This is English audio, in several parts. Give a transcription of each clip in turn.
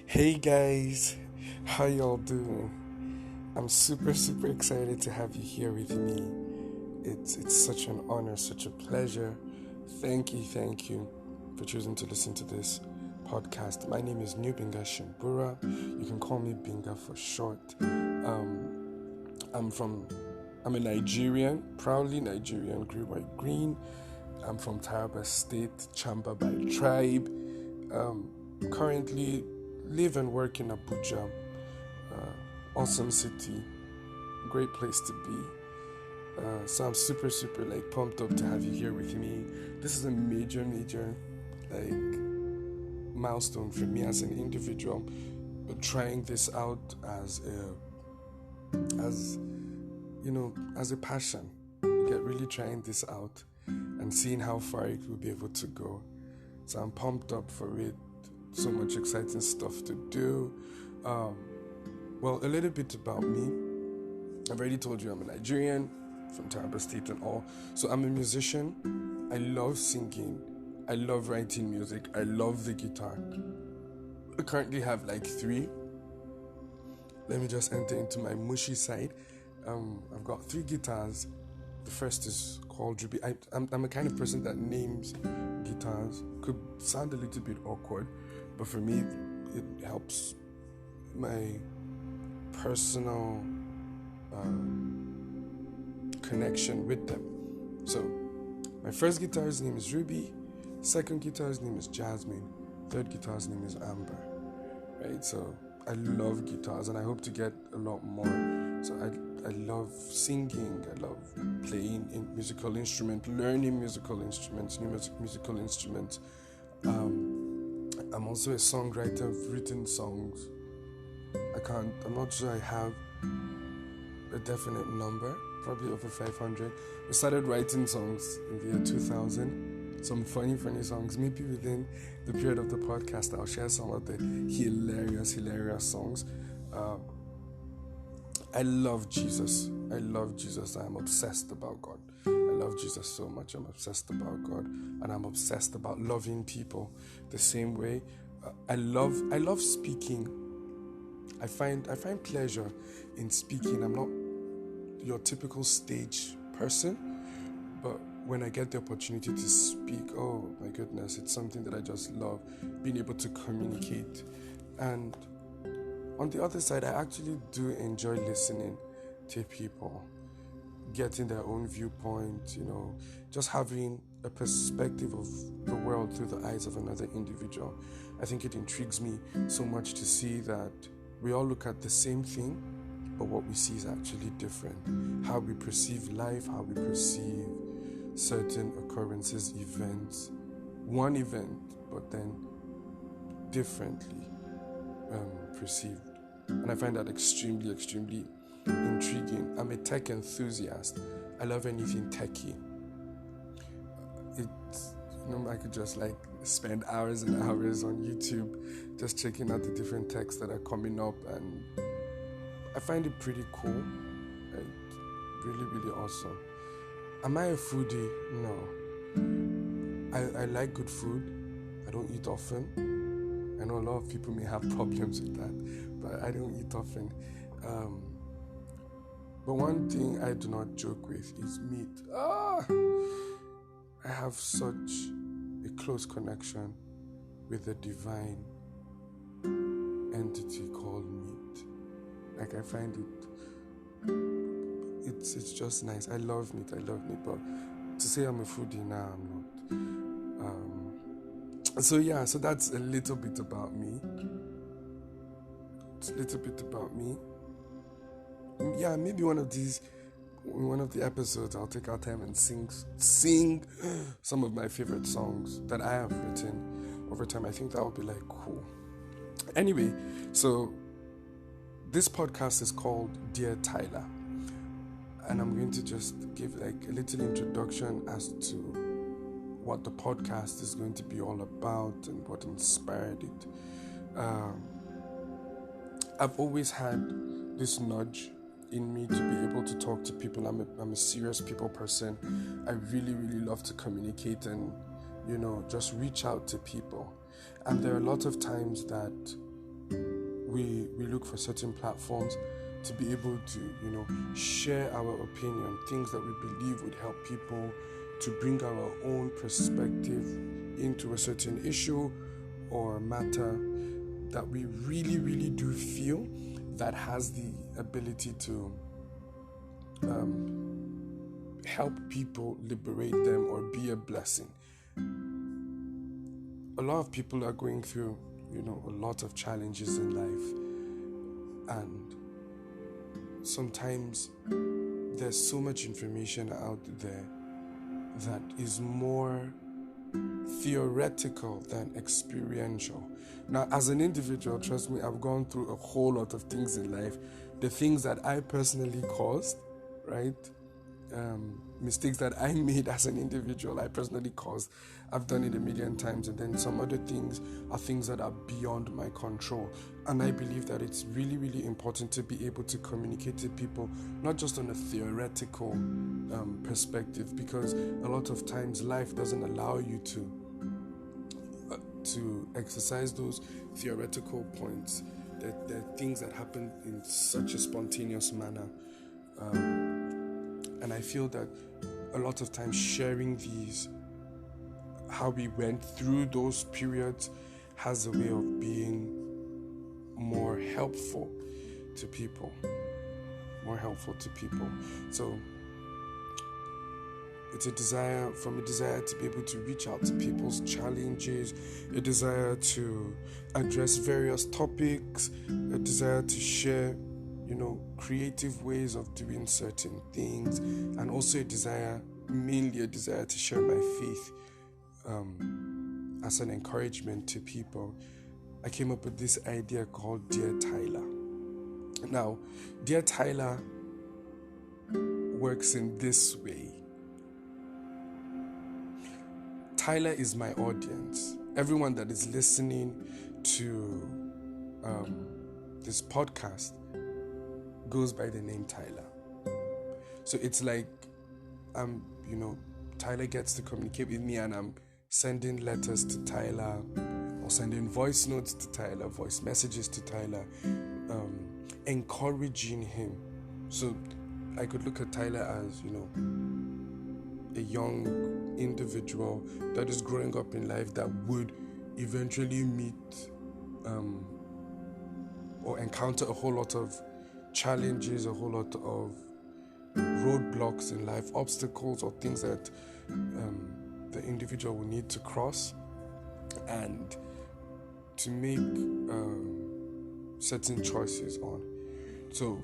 Hey guys, how y'all doing? I'm super excited to have you here with me. It's such an honor, such a pleasure. Thank you for choosing to listen to this podcast. My name is New Binga Shimbura. You can call me Binga for short. I'm from I'm a Nigerian, proudly Nigerian, grew by green. I'm from Taraba State, Chamba by tribe. Currently live and work in Abuja. Awesome city, great place to be. So I'm super like pumped up to have you here with me. This is a major like milestone for me as an individual. Trying this out as a passion. Get really trying this out and seeing how far it will be able to go. So I'm pumped up for it. So much exciting stuff to do. Well, a little bit about me. I've already told you I'm a Nigerian from Taraba State and all. So I'm a musician. I love singing. I love writing music. I love the guitar. I currently have like 3. Let me just enter into my mushy side. I've got 3 guitars. The first is called Ruby. I'm a kind of person that names guitars. Could sound a little bit awkward, but for me, it helps my personal connection with them. So, my first guitar's name is Ruby. Second guitar's name is Jasmine. Third guitar's name is Amber. Right? So, I love guitars, and I hope to get a lot more. So, I love singing. I love playing in musical instruments, learning musical instruments, new musical instruments. I'm also a songwriter. I've written songs. I'm not sure I have a definite number, probably over 500. I started writing songs in the year 2000. Some funny songs. Maybe within the period of the podcast, I'll share some of the hilarious songs. I love Jesus. I'm obsessed about God. I love Jesus so much. I'm obsessed about God, and I'm obsessed about loving people the same way. I love speaking. I find pleasure in speaking. I'm not your typical stage person, but when I get the opportunity to speak, oh my goodness, it's something that I just love, being able to communicate. And on the other side, I actually do enjoy listening to people, getting their own viewpoint, just having a perspective of the world through the eyes of another individual. I think it intrigues me so much to see that we all look at the same thing, but what we see is actually different. How we perceive life, how we perceive certain occurrences, events, one event, but then differently perceived. And I find that extremely intriguing. I'm a tech enthusiast. I love anything techy. I could just spend hours and hours on YouTube just checking out the different techs that are coming up, and I find it pretty cool. Really awesome. Am I a foodie? No. I like good food. I don't eat often. I know a lot of people may have problems with that, but I don't eat often. But one thing I do not joke with is meat. I have such a close connection with the divine entity called meat. I find it's just nice. I love meat, but to say I'm a foodie now, I'm not. So that's a little bit about me. Yeah, maybe one of the episodes I'll take our time and sing some of my favorite songs that I have written over time. I think that would be cool. Anyway, so this podcast is called Dear Tyla, and I'm going to just give a little introduction as to what the podcast is going to be all about and what inspired it. I've always had this nudge in me to be able to talk to people. I'm a serious people person. I really love to communicate and just reach out to people. And there are a lot of times that we look for certain platforms to be able to, share our opinion, things that we believe would help people, to bring our own perspective into a certain issue or matter that we really, really do feel that has the ability to help people, liberate them, or be a blessing. A lot of people are going through, a lot of challenges in life, and sometimes there's so much information out there that is more theoretical than experiential. Now, as an individual, trust me, I've gone through a whole lot of things in life. The things that I personally caused, right? Mistakes that I made as an individual, I personally caused. I've done it a million times, and then some other things are things that are beyond my control. And I believe that it's really, really important to be able to communicate to people, not just on a theoretical perspective, because a lot of times life doesn't allow you to exercise those theoretical points. They're things that happen in such a spontaneous manner. And I feel that a lot of times sharing these, how we went through those periods, has a way of being more helpful to people. So it's a desire to be able to reach out to people's challenges, a desire to address various topics, a desire to share creative ways of doing certain things, and also mainly a desire to share my faith as an encouragement to people. I came up with this idea called Dear Tyla. Now, Dear Tyla works in this way. Tyla is my audience. Everyone that is listening to this podcast goes by the name Tyla. So it's like Tyla gets to communicate with me, and I'm sending letters to Tyla, or sending voice notes to Tyla, voice messages to Tyla, encouraging him. So I could look at Tyla as, a young individual that is growing up in life that would eventually meet or encounter a whole lot of challenges, a whole lot of roadblocks in life, obstacles or things that the individual will need to cross and to make certain choices on. So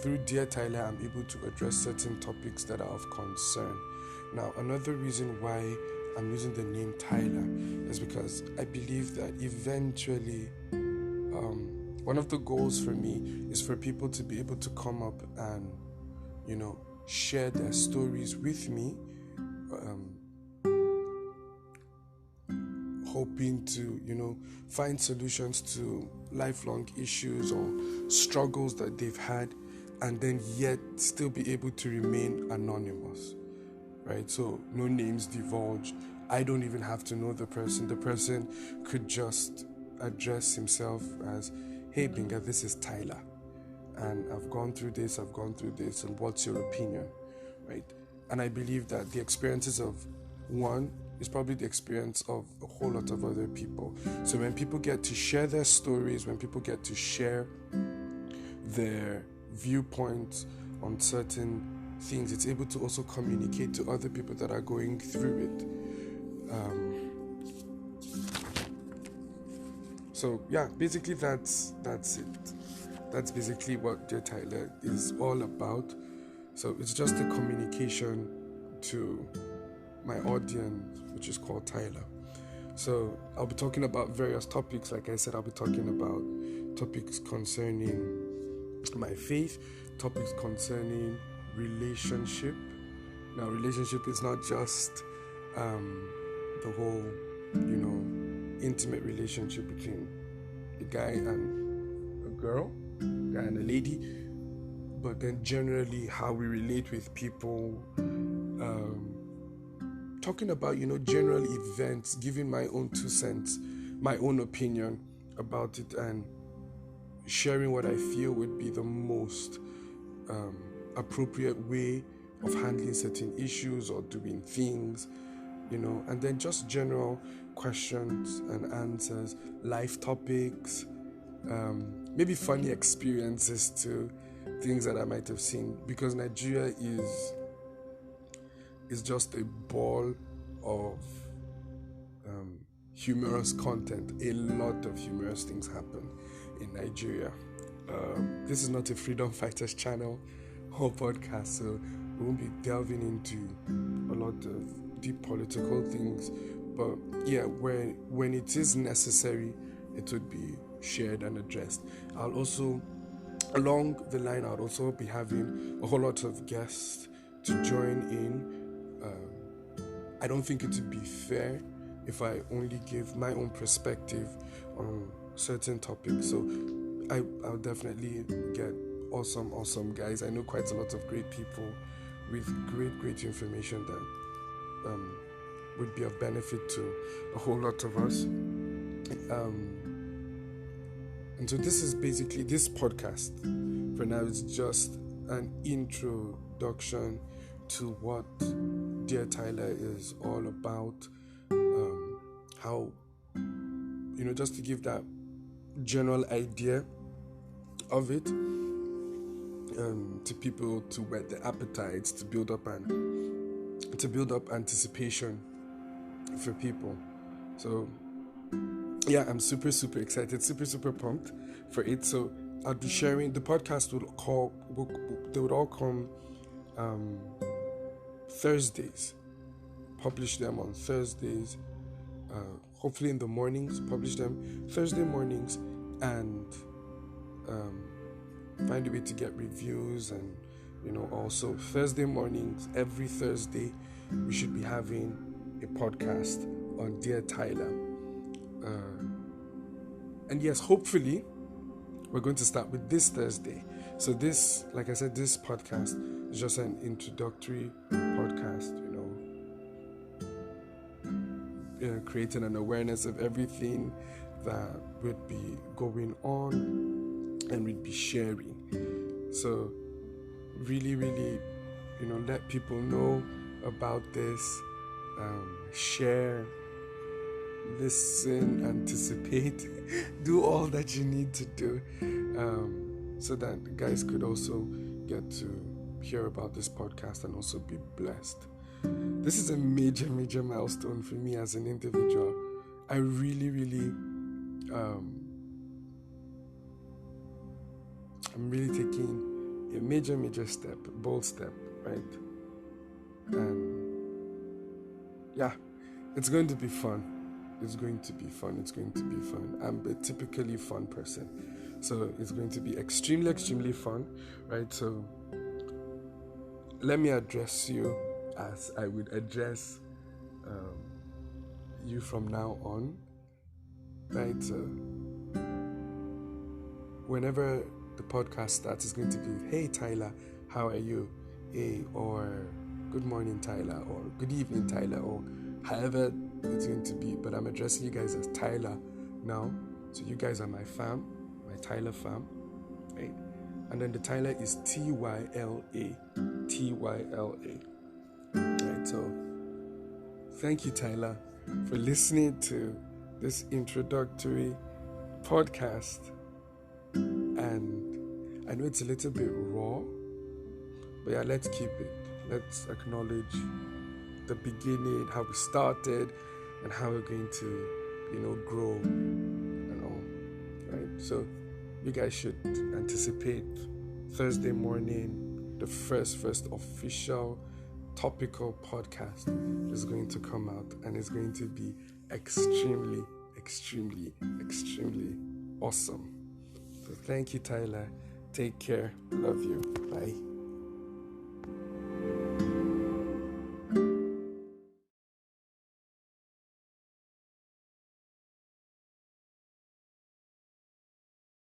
through Dear Tyla, I'm able to address certain topics that are of concern. Now, another reason why I'm using the name Tyla is because I believe that eventually one of the goals for me is for people to be able to come up and, share their stories with me, hoping to, find solutions to lifelong issues or struggles that they've had, and then yet still be able to remain anonymous, right? So no names divulged. I don't even have to know the person. The person could just address himself as, "Hey Binga, this is Tyla, and I've gone through this, and what's your opinion?" Right? And I believe that the experiences of one is probably the experience of a whole lot of other people. So when people get to share their stories, when people get to share their viewpoints on certain things, it's able to also communicate to other people that are going through it. So yeah, basically that's it. That's basically what Dear Tyla is all about. So it's just a communication to my audience, which is called Tyla. So I'll be talking about various topics. Like I said, I'll be talking about topics concerning my faith, topics concerning relationship. Now, relationship is not just the whole, intimate relationship between a guy and a girl, a guy and a lady, but then generally how we relate with people, talking about, general events, giving my own 2 cents, my own opinion about it, and sharing what I feel would be the most appropriate way of handling certain issues or doing things, and then just general questions and answers, life topics, maybe funny experiences too, things that I might have seen, because Nigeria is just a ball of humorous content. A lot of humorous things happen in Nigeria. This is not a freedom fighters channel or podcast, so we won't be delving into a lot of deep political things, but yeah, when it is necessary, it would be shared and addressed. I'll also, along the line, I'll also be having a whole lot of guests to join in. I don't think it would be fair if I only give my own perspective on certain topics, so I'll definitely get awesome guys. I know quite a lot of great people with great information that would be of benefit to a whole lot of us. And so this is basically, this podcast for now is just an introduction to what Dear Tyla is all about. How, just to give that general idea of it, to people, to whet the appetites, to build up anticipation for people. So yeah, I'm super excited, super pumped for it. So I'll be sharing the podcast. They would all come Thursdays. Publish them on Thursdays. Hopefully in the mornings. Publish them Thursday mornings, and find a way to get reviews, and also Thursday mornings. Every Thursday we should be having a podcast on Dear Tyla. And yes, hopefully we're going to start with this Thursday. So this, like I said, this podcast is just an introductory podcast, creating an awareness of everything that would be going on and we'd be sharing. So really, let people know about this. Share, listen, anticipate, do all that you need to do, so that guys could also get to hear about this podcast and also be blessed. This is a major milestone for me as an individual. I really, I'm really taking a major step, bold step, right? And yeah, it's going to be fun. I'm a typically fun person, so it's going to be extremely fun, right? So let me address you as I would address you from now on, right? So whenever the podcast starts, it's going to be, "Hey Tyla, how are you?" Or "Good morning Tyla," or "Good evening Tyla," or however it's going to be. But I'm addressing you guys as Tyla now. So you guys are my fam, my Tyla fam, right? And then the Tyla is Tyla. Right, so thank you, Tyla, for listening to this introductory podcast. And I know it's a little bit raw, but yeah, let's keep it. Let's acknowledge the beginning, how we started, and how we're going to, grow and all, right? So you guys should anticipate Thursday morning, the first official topical podcast is going to come out, and it's going to be extremely awesome. So thank you, Tyla. Take care. Love you. Bye.